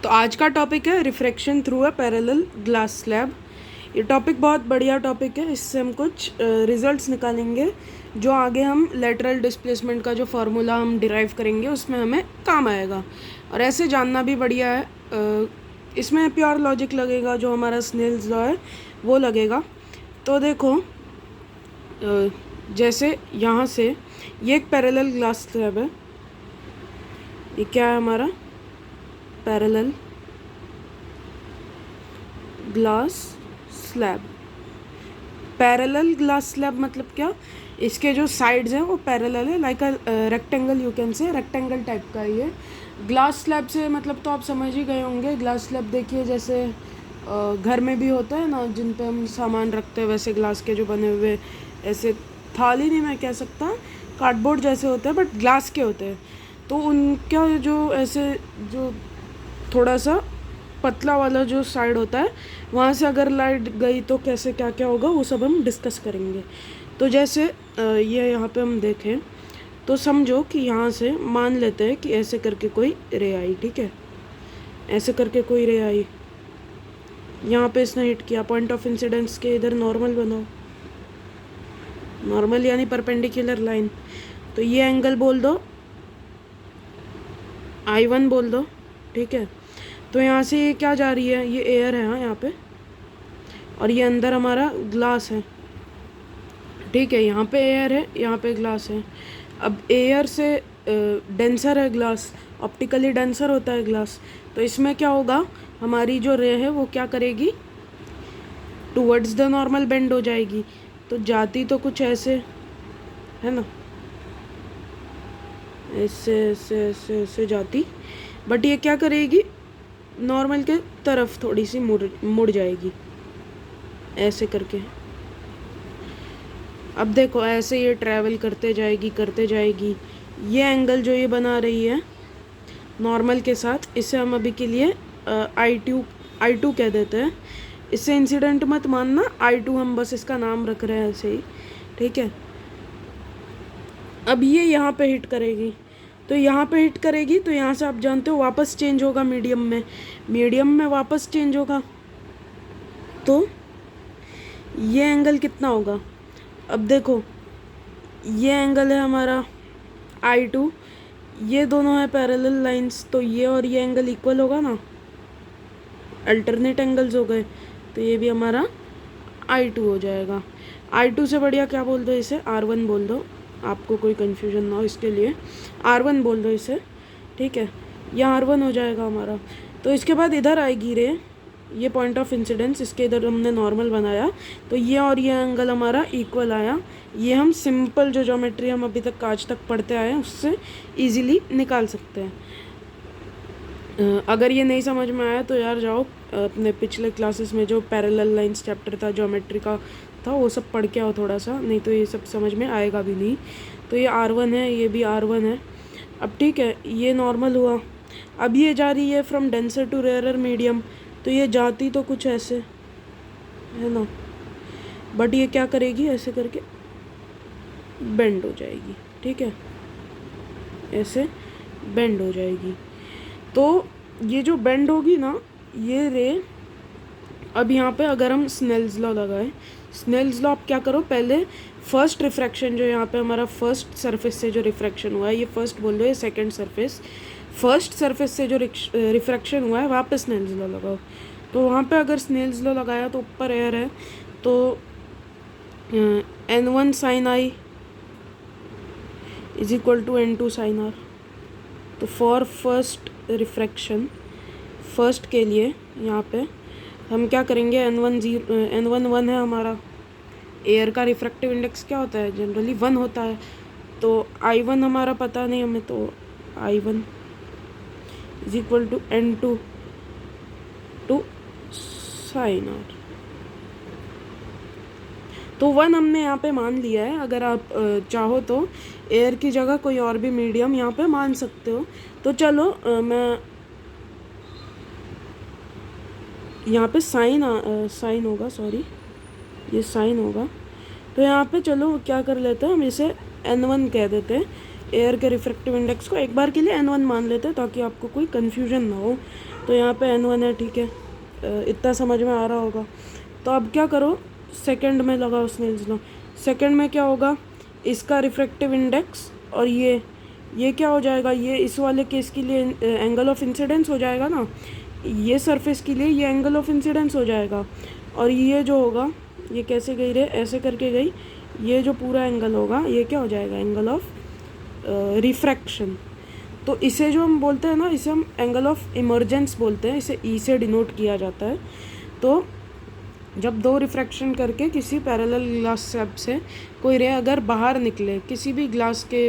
तो आज का टॉपिक है refraction through a parallel glass slab. ये टॉपिक बहुत बढ़िया टॉपिक है। इससे हम कुछ रिजल्ट्स निकालेंगे जो आगे हम लेटरल डिस्प्लेसमेंट का जो फार्मूला हम डिराइव करेंगे उसमें हमें काम आएगा। और ऐसे जानना भी बढ़िया है। इसमें प्योर लॉजिक लगेगा, जो हमारा स्नेल्स लॉ है वो लगेगा। तो देखो, जैसे यहाँ से ये एक पैरेलल ग्लास स्लैब है। ये क्या है हमारा? Parallel glass slab. Parallel glass slab मतलब क्या? इसके जो साइड्स हैं वो पैरेलल है, like a rectangle, you can say rectangle type का है ये। ग्लास स्लैब से मतलब तो आप समझ ही गए होंगे। ग्लास स्लैब देखिए, जैसे घर में भी होता है ना, जिन पे हम सामान रखते हैं, वैसे ग्लास के जो बने हुए, ऐसे थाली नहीं मैं कह सकता, कार्डबोर्ड जैसे होते हैं बट ग्लास के होते हैं। तो उनका जो ऐसे जो थोड़ा सा पतला वाला जो साइड होता है, वहाँ से अगर लाइट गई तो कैसे क्या क्या होगा वो सब हम डिस्कस करेंगे। तो जैसे ये यहाँ पे हम देखें तो समझो कि यहाँ से मान लेते हैं कि ऐसे करके कोई रे आई, ठीक है, ऐसे करके कोई रे आई, यहाँ पे इसने हिट किया। पॉइंट ऑफ इंसिडेंस के इधर नॉर्मल बनाओ, नॉर्मल यानी परपेंडिकुलर लाइन। तो ये एंगल बोल दो I1 बोल दो, ठीक है। तो यहाँ से ये क्या जा रही है? ये एयर है, हाँ, यहाँ पे, और ये अंदर हमारा ग्लास है, ठीक है। यहाँ पे एयर है, यहाँ पे ग्लास है। अब एयर से डेंसर है ग्लास, ऑप्टिकली डेंसर होता है ग्लास। तो इसमें क्या होगा, हमारी जो रे है वो क्या करेगी? टूवर्ड्स द नॉर्मल बेंड हो जाएगी। तो जाती तो कुछ ऐसे है ना, ऐसे ऐसे ऐसे ऐसे जाती, बट ये क्या करेगी? नॉर्मल के तरफ थोड़ी सी मुड़ जाएगी ऐसे करके। अब देखो, ऐसे ये ट्रैवल करते जाएगी। ये एंगल जो ये बना रही है नॉर्मल के साथ, इसे हम अभी के लिए I2 कह देते हैं। इससे इंसिडेंट मत मानना, I2 हम बस इसका नाम रख रहे हैं ऐसे ही, ठीक है। अब ये यहाँ पे हिट करेगी, तो यहाँ पे हिट करेगी तो यहाँ से आप जानते हो वापस चेंज होगा मीडियम में वापस चेंज होगा। तो ये एंगल कितना होगा? अब देखो, ये एंगल है हमारा I2, ये दोनों है पैरेलल लाइंस, तो ये और ये एंगल इक्वल होगा ना, अल्टरनेट एंगल्स हो गए। तो ये भी हमारा I2 हो जाएगा। I2 से बढ़िया क्या बोल दो, इसे R1 बोल दो, आपको कोई कन्फ्यूजन ना हो इसके लिए R1 बोल दो इसे, ठीक है। यह R1 हो जाएगा हमारा। तो इसके बाद इधर आएगी रे, ये पॉइंट ऑफ इंसिडेंस, इसके इधर हमने नॉर्मल बनाया, तो ये और ये एंगल हमारा इक्वल आया। ये हम सिंपल जो ज्योमेट्री हम अभी तक आज तक पढ़ते आए हैं उससे इजीली निकाल सकते हैं। अगर ये नहीं समझ में आया तो यार जाओ अपने पिछले क्लासेस में जो पैरेलल लाइंस चैप्टर था ज्योमेट्री का था, वो सब पढ़ के आओ थोड़ा सा, नहीं तो ये सब समझ में आएगा भी नहीं। तो ये R1 है, ये भी R1 है। अब ठीक है, ये नॉर्मल हुआ। अब ये जा रही है from denser to rarer medium, तो ये जाती तो कुछ ऐसे है ना, बट ये क्या करेगी? ऐसे करके बेंड हो जाएगी, ठीक है, ऐसे बेंड हो जाएगी। तो ये जो बेंड होगी ना, ये रे, अब यहाँ पे अगर हम स्नेल्स लॉ लगाए, स्नेल्स लॉ आप क्या करो, पहले फर्स्ट रिफ्रैक्शन जो यहाँ पे हमारा फर्स्ट सरफेस से जो रिफ्रैक्शन हुआ है, ये फर्स्ट बोल दो, ये सेकंड सरफेस, फर्स्ट सरफेस से जो रिफ्रैक्शन हुआ है वहाँ पे स्नेल्स लॉ लगाओ। तो वहाँ पे अगर स्नेल्स लॉ लगाया तो ऊपर एयर है, तो N1 sin I is equal to N2 sin R। तो फॉर फर्स्ट रिफ्रैक्शन, फर्स्ट के लिए यहाँ पे हम क्या करेंगे, N1 1 है हमारा। एयर का रिफ्रैक्टिव इंडेक्स क्या होता है? जनरली 1 होता है। तो I1 हमारा पता नहीं हमें, तो I1 is equal to N2 two sin R। तो 1 हमने यहाँ पे मान लिया है। अगर आप चाहो तो एयर की जगह कोई और भी मीडियम यहाँ पे मान सकते हो। तो चलो मैं यहाँ पे साइन होगा, सॉरी, ये साइन होगा। तो यहाँ पे चलो क्या कर लेते हैं, हम इसे N1 कह देते हैं, एयर के रिफ्रैक्टिव इंडेक्स को एक बार के लिए n1 मान लेते हैं ताकि आपको कोई कन्फ्यूजन ना हो। तो यहाँ पे n1 है, ठीक है, इतना समझ में आ रहा होगा। तो अब क्या करो, सेकंड में लगाओ स्नेल्स लॉ। सेकंड में क्या होगा, इसका रिफ्रैक्टिव इंडेक्स और ये क्या हो जाएगा, ये इस वाले केस के लिए एंगल ऑफ इंसिडेंस हो जाएगा ना, ये सरफेस के लिए ये एंगल ऑफ इंसिडेंस हो जाएगा। और ये जो होगा, ये कैसे गई रे, ऐसे करके गई, ये जो पूरा एंगल होगा ये क्या हो जाएगा, एंगल ऑफ रिफ्रैक्शन। तो इसे जो हम बोलते हैं ना, इसे हम एंगल ऑफ इमर्जेंस बोलते हैं, इसे ई से डिनोट किया जाता है। तो जब दो रिफ्रैक्शन करके किसी पैरेलल ग्लास स्लैब से कोई रे अगर बाहर निकले किसी भी ग्लास के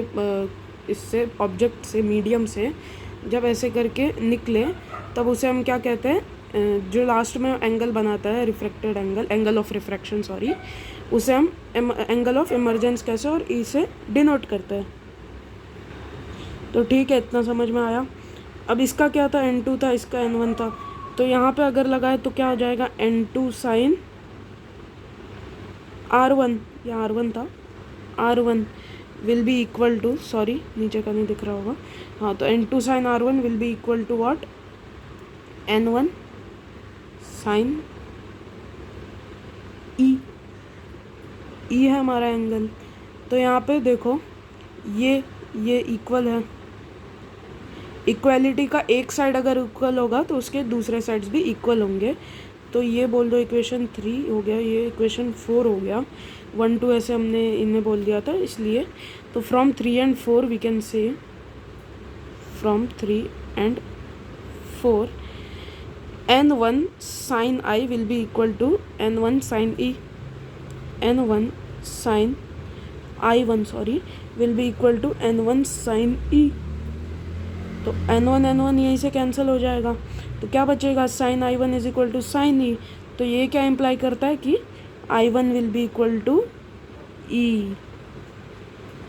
इससे ऑब्जेक्ट से, मीडियम से जब ऐसे करके निकले, तब उसे हम क्या कहते हैं, जो लास्ट में एंगल बनाता है refracted angle, angle of refraction sorry, उसे हम एंगल ऑफ इमर्जेंस कैसे और ई से डिनोट करते हैं। तो ठीक है, इतना समझ में आया। अब इसका क्या था, n2 था, इसका n1 था। तो यहाँ पे अगर लगाए तो क्या हो जाएगा, n2 साइन r1, या r1 था, r1 will be equal to, sorry नीचे का नहीं दिख रहा होगा, हाँ, तो n2 sine r1 will be equal to what, n1 sine e है हमारा एंगल। तो यहाँ पे देखो ये इक्वल है, इक्वालिटी का एक साइड अगर इक्वल होगा तो उसके दूसरे साइड्स भी इक्वल होंगे। तो ये बोल दो इक्वेशन 3 हो गया, ये इक्वेशन 4 हो गया, 1 2 ऐसे हमने इन्हें बोल दिया था इसलिए। तो from 3 and 4 we can say, from 3 and 4 n1 sine i will be equal to n1 sine e, n1 sine i1 sorry will be equal to n1 sine e. तो n1 यहीं से कैंसिल हो जाएगा, तो क्या बचेगा, sine i1 is equal to sine e. तो ये क्या इम्प्लाई करता है कि i1 will be equal to e.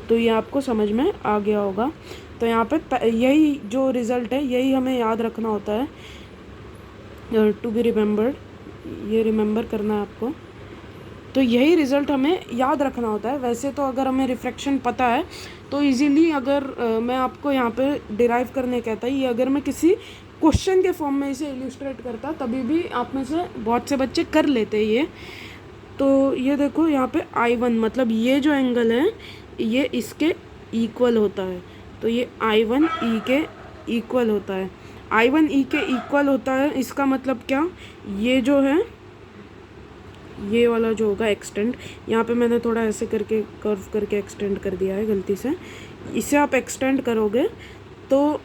तो ये आपको समझ में आ गया होगा। तो यहाँ पे यही जो रिज़ल्ट है यही हमें याद रखना होता है, टू बी रिमेंबर्ड, ये रिमेंबर करना है आपको। तो यही रिज़ल्ट हमें याद रखना होता है। वैसे तो अगर हमें रिफ्रैक्शन पता है तो इजीली, अगर मैं आपको यहाँ पे डिराइव करने कहता, ये अगर मैं किसी क्वेश्चन के फॉर्म में इसे इल्यूस्ट्रेट करता तभी भी आप में से बहुत से बच्चे कर लेते ये। तो ये देखो यहाँ पे I1 मतलब ये जो एंगल है ये इसके इक्वल होता है। तो ये I1 E के इक्वल होता है, I1 E के इक्वल होता है। इसका मतलब क्या, ये जो है ये वाला जो होगा एक्सटेंड, यहाँ पे मैंने थोड़ा ऐसे करके कर्व करके एक्सटेंड कर दिया है गलती से, इसे आप एक्सटेंड करोगे तो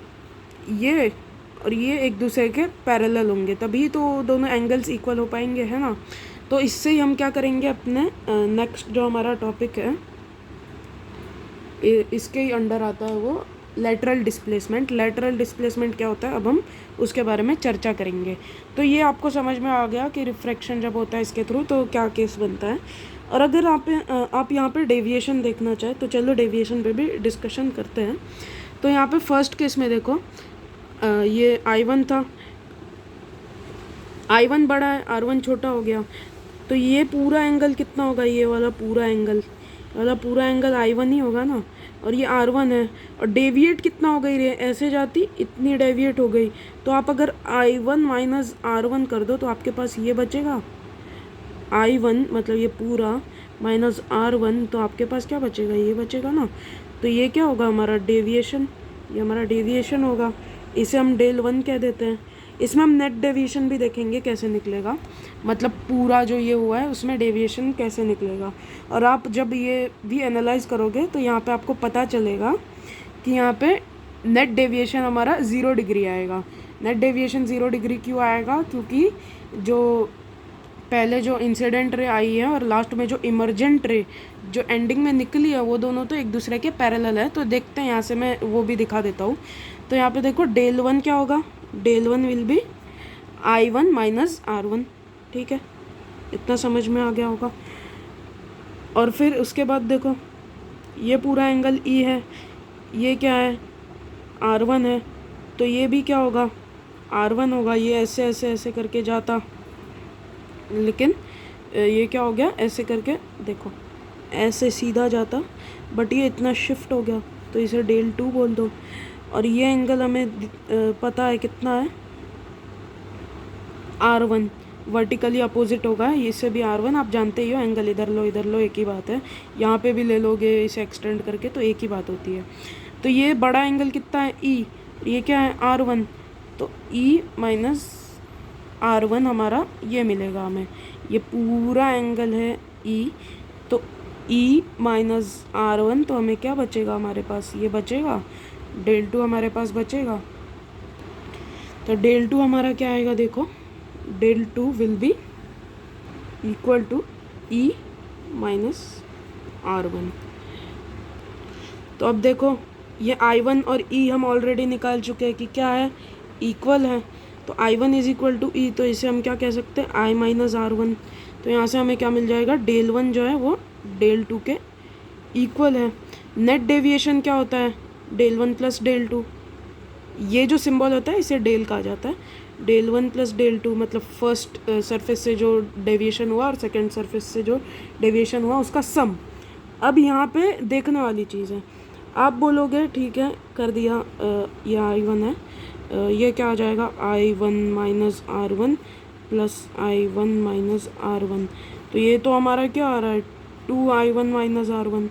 ये और ये एक दूसरे के पैरेलल होंगे, तभी तो दोनों एंगल्स इक्वल हो पाएंगे, है ना। तो इससे ही हम क्या करेंगे, अपने नेक्स्ट जो हमारा टॉपिक है इसके ही अंडर आता है वो लेटरल डिस्प्लेसमेंट। लेटरल डिस्प्लेसमेंट क्या होता है, अब हम उसके बारे में चर्चा करेंगे। तो ये आपको समझ में आ गया कि रिफ्रैक्शन जब होता है इसके थ्रू तो क्या केस बनता है। और अगर आप यहाँ पे डेविएशन देखना चाहे तो चलो डेविएशन पे भी डिस्कशन करते हैं। तो यहाँ पे फर्स्ट केस में देखो, ये I1 था, I1 बड़ा है, R1 छोटा हो गया, तो ये पूरा एंगल कितना होगा, ये वाला पूरा एंगल I1 ही होगा ना। और ये R1 है, और डेविएट कितना हो गई रे, ऐसे जाती इतनी डेविएट हो गई। तो आप अगर I1 माइनस R1 कर दो तो आपके पास ये बचेगा, I1 मतलब ये पूरा माइनस R1, तो आपके पास क्या बचेगा, ये बचेगा ना। तो ये क्या होगा, हमारा डेविएशन, ये हमारा डेविएशन होगा। इसे हम डेल 1 कह देते हैं। इसमें हम नेट डेविएशन भी देखेंगे कैसे निकलेगा, मतलब पूरा जो ये हुआ है उसमें डेविएशन कैसे निकलेगा। और आप जब ये भी एनालाइज करोगे तो यहाँ पे आपको पता चलेगा कि यहाँ पे नेट डेविएशन हमारा 0 डिग्री आएगा। नेट डेविएशन 0 डिग्री क्यों आएगा, क्योंकि जो पहले जो इंसिडेंट रे आई है और लास्ट में जो इमर्जेंट रे जो एंडिंग में निकली है वो दोनों तो एक दूसरे के पैरेलल है। तो देखते हैं, यहाँ से मैं वो भी दिखा देता हूँ। तो यहाँ पे देखो डेल 1 क्या होगा, del 1 will be I1 minus R1, ठीक है, इतना समझ में आ गया होगा। और फिर उसके बाद देखो ये पूरा एंगल E है, ये क्या है, R1 है, तो ये भी क्या होगा, R1 होगा। ये ऐसे ऐसे ऐसे करके जाता, लेकिन ये क्या हो गया, ऐसे करके देखो ऐसे सीधा जाता, बट ये इतना शिफ्ट हो गया, तो तो इसे डेल टू बोल दो। और ये एंगल हमें पता है कितना है, R1, वर्टिकली अपोजिट होगा, इससे भी R1, आप जानते ही हो एंगल इधर लो एक ही बात है, यहाँ पे भी ले लोगे इसे एक्सटेंड करके तो एक ही बात होती है। तो ये बड़ा एंगल कितना है, E, ये क्या है R1, तो E माइनस R1 हमारा ये मिलेगा हमें, ये पूरा एंगल है E, तो E माइनस R1, तो हमें क्या बचेगा हमारे पास, ये बचेगा डेल टू हमारे पास बचेगा। तो डेल टू हमारा क्या आएगा, देखो del two will be equal to E minus R1। तो अब देखो ये I1 और E हम ऑलरेडी निकाल चुके हैं कि क्या है, इक्वल है। तो I1 is equal to E, तो इसे हम क्या कह सकते हैं, I माइनस R1। तो यहाँ से हमें क्या मिल जाएगा, डेल वन जो है वो डेल टू के इक्वल है। नेट डेविएशन क्या होता है, del one plus del two, ये जो सिंबल होता है इसे डेल कहा जाता है, del one plus del two, मतलब फर्स्ट सरफेस से जो डेविएशन हुआ और सेकंड सरफेस से जो डेविएशन हुआ उसका सम। अब यहाँ पे देखने वाली चीज़ है, आप बोलोगे ठीक है कर दिया, ये I1 है, ये क्या आ जाएगा, I1 minus R1 plus I1 minus R1, तो ये तो हमारा क्या आ रहा है, 2I1 माइनस R1।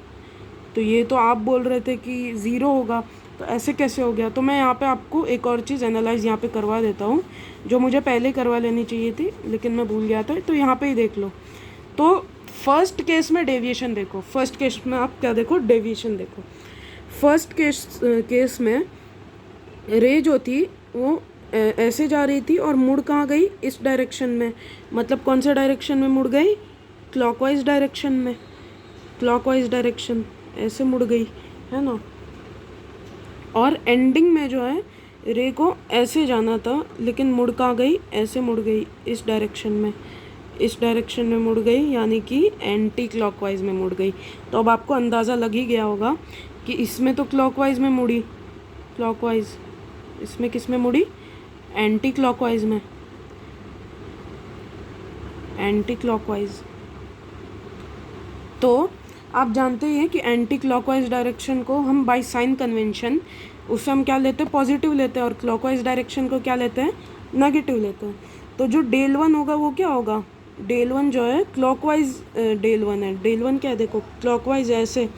तो ये तो आप बोल रहे थे कि ज़ीरो होगा, तो ऐसे कैसे हो गया। तो मैं यहाँ पे आपको एक और चीज़ एनालाइज यहाँ पे करवा देता हूँ, जो मुझे पहले करवा लेनी चाहिए थी लेकिन मैं भूल गया था। तो यहाँ पे ही देख लो, तो फर्स्ट केस में डेविएशन देखो, फर्स्ट केस में आप क्या देखो, डेविएशन देखो। फर्स्ट केस में रे जो थी वो ऐसे जा रही थी और मुड़ कहाँ गई, इस डायरेक्शन में, मतलब कौन से डायरेक्शन में मुड़ गई, क्लॉकवाइज डायरेक्शन में, क्लॉकवाइज डायरेक्शन ऐसे मुड़ गई है ना। और एंडिंग में जो है रे को ऐसे जाना था लेकिन मुड़ कहाँ गई, ऐसे मुड़ गई, इस डायरेक्शन में, इस डायरेक्शन में मुड़ गई, यानी कि एंटी क्लॉकवाइज में मुड़ गई। तो अब आपको अंदाज़ा लग ही गया होगा कि इसमें तो क्लॉकवाइज में मुड़ी, क्लॉकवाइज, इसमें किस में मुड़ी, एंटी क्लॉकवाइज में, एंटी क्लॉकवाइज। तो आप जानते हैं कि एंटी क्लॉकवाइज डायरेक्शन को हम बाय साइन कन्वेंशन उससे हम क्या लेते हैं, पॉजिटिव लेते हैं, और क्लॉकवाइज डायरेक्शन को क्या लेते हैं, नेगेटिव लेते हैं। तो जो डेल वन होगा वो क्या होगा, डेल वन जो है क्लॉकवाइज डेल वन है, डेल वन क्या है देखो, क्लॉकवाइज ऐसे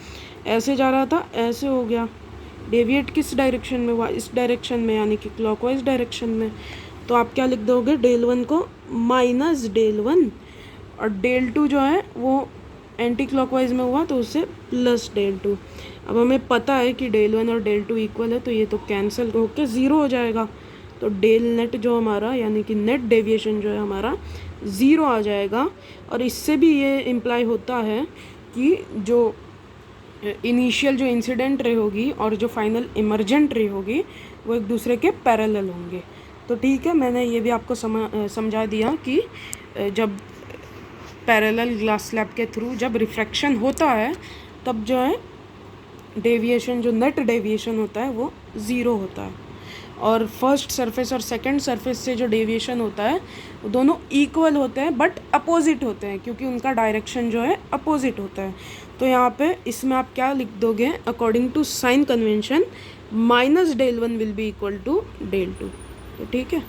ऐसे जा रहा था, ऐसे हो गया, डेविएट किस डायरेक्शन में हुआ, इस डायरेक्शन में, यानी कि क्लॉकवाइज डायरेक्शन में। तो आप क्या लिख दोगे, डेल वन को माइनस डेल वन, और डेल टू जो है वो एंटी क्लॉकवाइज में हुआ तो उससे प्लस डेल टू। अब हमें पता है कि डेल वन और डेल टू इक्वल है, तो ये तो कैंसिल होकर ज़ीरो हो जाएगा। तो डेल नेट जो हमारा, यानी कि नेट डेविएशन जो है हमारा ज़ीरो आ जाएगा। और इससे भी ये इम्प्लाई होता है कि जो इनिशियल जो इंसिडेंट रे होगी और जो फाइनल इमर्जेंट रे होगी वो एक दूसरे के पैरेलल होंगे। तो ठीक है, मैंने ये भी आपको समझा दिया कि जब पैरेलल ग्लास स्लैब के थ्रू जब रिफ्रैक्शन होता है तब जो है डेविएशन, जो नेट डेविएशन होता है वो ज़ीरो होता है। और फर्स्ट सरफेस और सेकंड सरफेस से जो डेविएशन होता है वो दोनों इक्वल होते हैं बट अपोजिट होते हैं, क्योंकि उनका डायरेक्शन जो है अपोजिट होता है। तो यहाँ पे इसमें आप क्या लिख दोगे, according to sign convention minus del one will be equal to del two. तो ठीक है,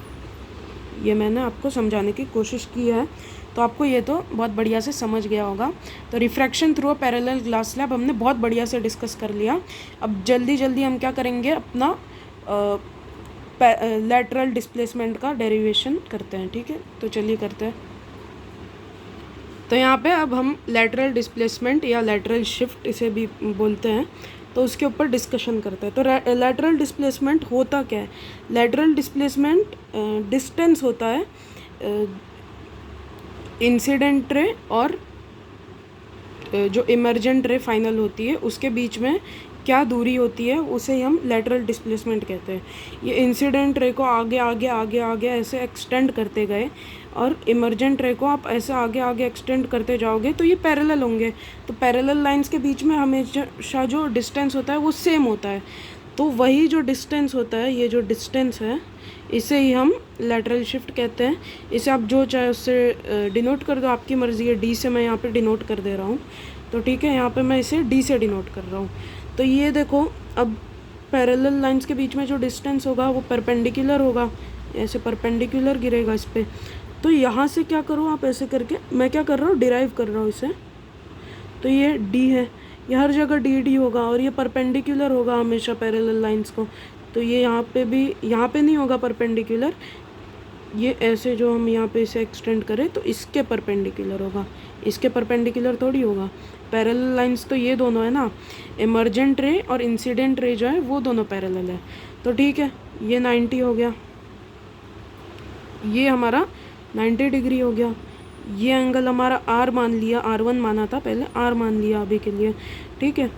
ये मैंने आपको समझाने की कोशिश की है, तो आपको ये तो बहुत बढ़िया से समझ गया होगा। तो refraction through a parallel glass slab हमने बहुत बढ़िया से डिस्कस कर लिया। अब जल्दी जल्दी हम क्या करेंगे, अपना लैटरल डिस्प्लेसमेंट का डेरिवेशन करते हैं। ठीक है, तो चलिए करते हैं। तो यहाँ पे अब हम लैटरल डिस्प्लेसमेंट या लैटरल शिफ्ट इसे भी बोलते हैं, तो उसके ऊपर डिस्कशन करते हैं। तो लैटरल डिस्प्लेसमेंट होता क्या है, लैटरल डिस्प्लेसमेंट डिस्टेंस होता है इंसिडेंट रे और जो इमर्जेंट रे फाइनल होती है उसके बीच में क्या दूरी होती है, उसे हम लैटरल डिस्प्लेसमेंट कहते हैं। ये इंसिडेंट रे को आगे आगे आगे आगे ऐसे एक्सटेंड करते गए और इमर्जेंट रे को आप ऐसे आगे आगे एक्सटेंड करते जाओगे तो ये पैरेलल होंगे। तो पैरेलल लाइंस के बीच में हमेशा जो डिस्टेंस होता है वो सेम होता है। तो वही जो डिस्टेंस होता है, ये जो डिस्टेंस है, इसे ही हम लैटरल शिफ्ट कहते हैं। इसे आप जो चाहे उससे डिनोट कर दो, आपकी मर्ज़ी है। डी से मैं यहाँ पे डिनोट कर दे रहा हूँ, तो ठीक है, यहाँ पे मैं इसे डी से डिनोट कर रहा हूँ। तो ये देखो, अब पैरेलल लाइंस के बीच में जो डिस्टेंस होगा वो परपेंडिकुलर होगा, ऐसे परपेंडिकुलर गिरेगा इस पर। तो यहाँ से क्या करो आप, ऐसे करके मैं क्या कर रहा हूँ, डिराइव कर रहा हूँ इसे। तो ये डी है, ये हर जगह डी डी होगा और ये परपेंडिकुलर होगा हमेशा पैरेलल लाइंस को। तो ये यहाँ पे भी, यहाँ पे नहीं होगा परपेंडिकुलर, ये ऐसे जो हम यहाँ पे इसे एक्सटेंड करें तो इसके परपेंडिकुलर होगा, इसके परपेंडिकुलर थोड़ी होगा। पैरेलल लाइंस तो ये दोनों है ना, इमर्जेंट रे और इंसिडेंट रे जो है वो दोनों पैरेलल है। तो ठीक है, ये 90 हो गया, ये हमारा 90 डिग्री हो गया। ये एंगल हमारा आर मान लिया, R1 माना था पहले, आर मान लिया अभी के लिए, ठीक है।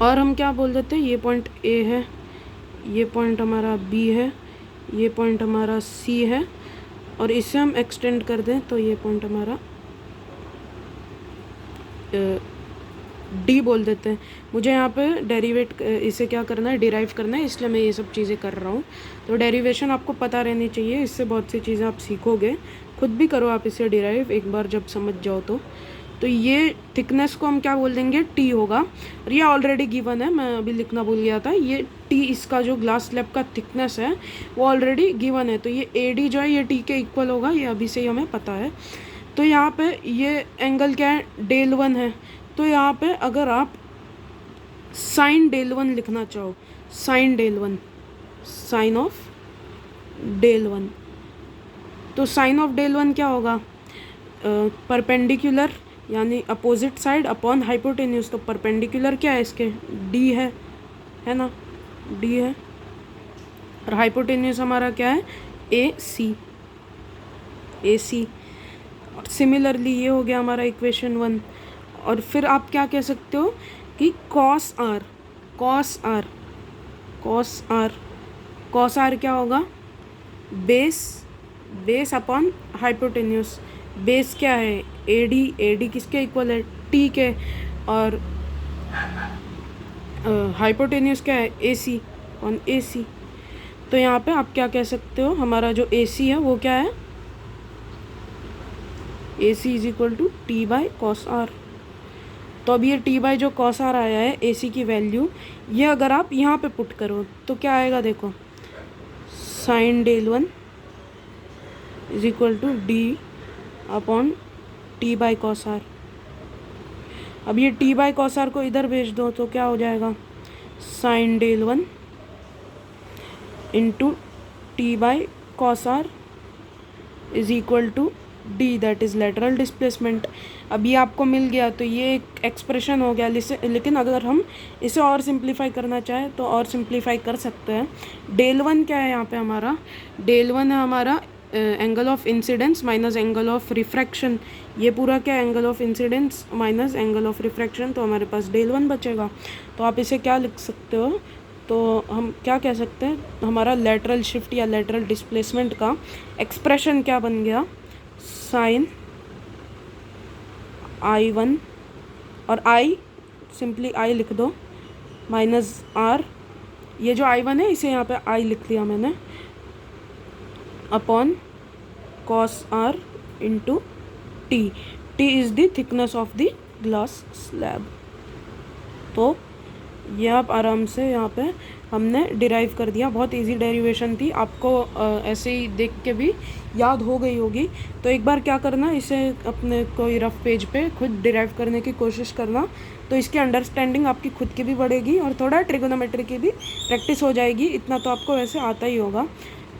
और हम क्या बोल देते हैं, ये पॉइंट ए है, ये पॉइंट हमारा बी है, ये पॉइंट हमारा सी है, और इसे हम एक्सटेंड कर दें तो ये पॉइंट हमारा डी बोल देते हैं। मुझे यहाँ पे डेरिवेट इसे क्या करना है, डिराइव करना है, इसलिए मैं ये सब चीज़ें कर रहा हूँ। तो डेरिवेशन आपको पता रहनी चाहिए, इससे बहुत सी चीज़ें आप सीखोगे, खुद भी करो आप इसे डिराइव एक बार जब समझ जाओ तो ये थिकनेस को हम क्या बोल देंगे, टी होगा। और ये ऑलरेडी गिवन है, मैं अभी लिखना भूल गया था, ये टी, इसका जो ग्लास स्लैब का थिकनेस है वो ऑलरेडी गिवन है। तो ये ए डी जो है ये टी के इक्वल होगा, ये अभी से ही हमें पता है। तो यहाँ पे ये एंगल क्या है, डेल 1 है। तो यहाँ पे अगर आप साइन डेल 1 लिखना चाहो, sine del 1, sine of del 1, तो साइन ऑफ डेल 1 क्या होगा, परपेंडिकुलर यानी अपोजिट साइड अपॉन हाइपोटेन्यूज। तो परपेंडिकुलर क्या है इसके, डी है ना, डी है, और हाइपोटेन्यूज हमारा क्या है, ए सी, ए सी। और सिमिलरली ये हो गया हमारा इक्वेशन 1। और फिर आप क्या कह सकते हो कि cos R, cos R, cos R, cos R क्या होगा, base, base upon hypotenuse. Base क्या है, ए डी, ए डी किसके इक्वल है, टी के, और हाइपोटेन्यूज क्या है, ए सी अपॉन ए सी। तो यहाँ पे आप क्या कह सकते हो, हमारा जो ए सी है वो क्या है, a c is equal to t by cos r. तो अब ये टी बाई जो कॉस आर आया है, ए सी की वैल्यू, ये अगर आप यहाँ पे पुट करो तो क्या आएगा, देखो, sine del 1 is equal to D upon T by cos R. अब ये टी बाई कॉस आर को इधर भेज दो तो क्या हो जाएगा, sine del 1 into T by cos R is equal to D, that is lateral displacement. अब ये आपको मिल गया, तो ये एक एक्सप्रेशन हो गया। लेकिन अगर हम इसे और सिंप्लीफाई करना चाहें तो और सिंप्लीफाई कर सकते हैं। डेल 1 क्या है यहाँ पे हमारा, डेल 1 है हमारा angle of incidence minus angle of refraction. ये पूरा क्या, angle of incidence minus angle of refraction, तो हमारे पास डेल 1 बचेगा। तो आप इसे क्या लिख सकते हो, तो हम क्या कह सकते हैं, हमारा लेटरल शिफ्ट या लेटरल डिस्प्लेसमेंट का एक्सप्रेशन क्या बन गया, साइन I1, और I सिंपली I लिख दो, माइनस R, ये जो I1 है इसे यहाँ पे I लिख लिया मैंने, upon cos R into T. T is the thickness of the glass slab. तो ये आप आराम से यहाँ पे हमने डिराइव कर दिया, बहुत इजी डेरिवेशन थी, आपको ऐसे ही देख के भी याद हो गई होगी। तो एक बार क्या करना, इसे अपने कोई रफ पेज पे खुद डिराइव करने की कोशिश करना, तो इसकी अंडरस्टैंडिंग आपकी खुद की भी बढ़ेगी और थोड़ा ट्रिगोनोमेट्री की भी प्रैक्टिस हो जाएगी। इतना तो आपको वैसे आता ही होगा।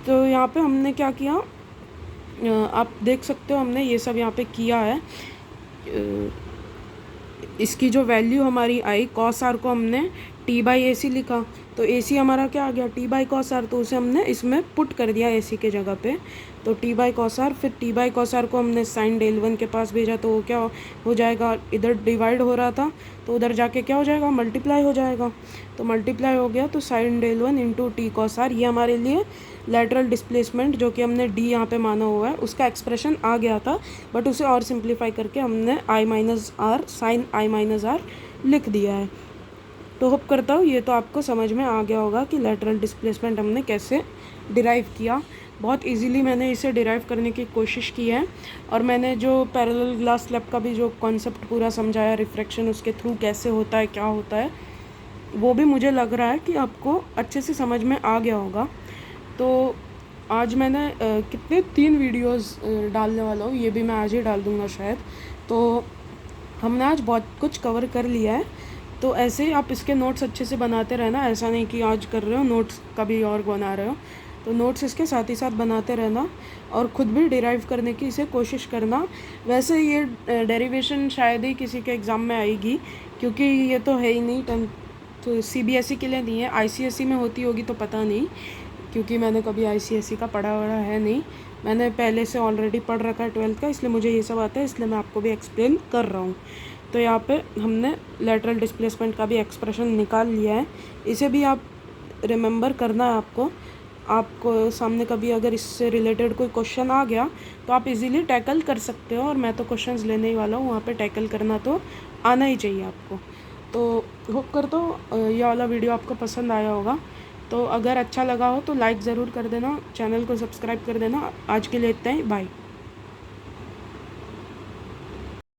तो यहाँ पे हमने क्या किया, आप देख सकते हो हमने ये सब यहाँ पे किया है। इसकी जो वैल्यू हमारी आई, कॉस आर को हमने टी बाई ए सी लिखा, तो ए सी हमारा क्या आ गया, टी बाई कॉस आर, तो उसे हमने इसमें पुट कर दिया ए सी के जगह पे, तो टी बाई कॉस आर। फिर टी बाई कॉस आर को हमने साइन डेल 1 के पास भेजा, तो वो क्या हो जाएगा, इधर डिवाइड हो रहा था तो उधर जाके क्या हो जाएगा, मल्टीप्लाई हो जाएगा। तो मल्टीप्लाई हो गया तो sine del 1 into T cos R, ये हमारे लिए लेटरल डिस्प्लेसमेंट जो कि हमने डी यहाँ पे माना हुआ है उसका एक्सप्रेशन आ गया था, बट उसे और सिंप्लीफाई करके हमने i minus r, sine i minus r लिख दिया है। तो होप करता हूँ ये तो आपको समझ में आ गया होगा कि लेटरल डिस्प्लेसमेंट हमने कैसे डिराइव किया। बहुत इजीली मैंने इसे डिराइव करने की कोशिश की है, और मैंने जो पैरेलल ग्लास स्लैब का भी जो कॉन्सेप्ट पूरा समझाया, रिफ्रैक्शन उसके थ्रू कैसे होता है, क्या होता है, वो भी मुझे लग रहा है कि आपको अच्छे से समझ में आ गया होगा। तो आज मैंने कितने 3 वीडियोस डालने वाला हूँ, ये भी मैं आज ही डाल दूँगा शायद। तो हमने आज बहुत कुछ कवर कर लिया है। तो ऐसे ही आप इसके नोट्स अच्छे से बनाते रहना, ऐसा नहीं कि आज कर रहे हो नोट्स कभी और बना रहे हो। तो नोट्स इसके साथ ही साथ बनाते रहना, और ख़ुद भी डिराइव करने की इसे कोशिश करना। वैसे ये डेरिवेशन शायद ही किसी के एग्ज़ाम में आएगी, क्योंकि ये तो है ही नहीं, तो CBSE के लिए नहीं है। ICSE में होती होगी तो पता नहीं, क्योंकि मैंने कभी ICSE का पढ़ा है नहीं। मैंने पहले से ऑलरेडी पढ़ रखा है 12th का, इसलिए मुझे ये सब आता है, इसलिए मैं आपको भी एक्सप्लेन कर रहा हूँ। तो यहाँ पे हमने लेटरल डिस्प्लेसमेंट का भी एक्सप्रेशन निकाल लिया है। इसे भी आप रिमेंबर करना है आपको सामने कभी अगर इससे रिलेटेड कोई क्वेश्चन आ गया तो आप इजीली टैकल कर सकते हो, और मैं तो क्वेश्चंस लेने ही वाला हूँ, वहाँ पे टैकल करना तो आना ही चाहिए आपको। तो होप करता हूँ ये वाला वीडियो आपको पसंद आया होगा। तो अगर अच्छा लगा हो तो लाइक ज़रूर कर देना, चैनल को सब्सक्राइब कर देना। आज के लिए इतना ही, बाय।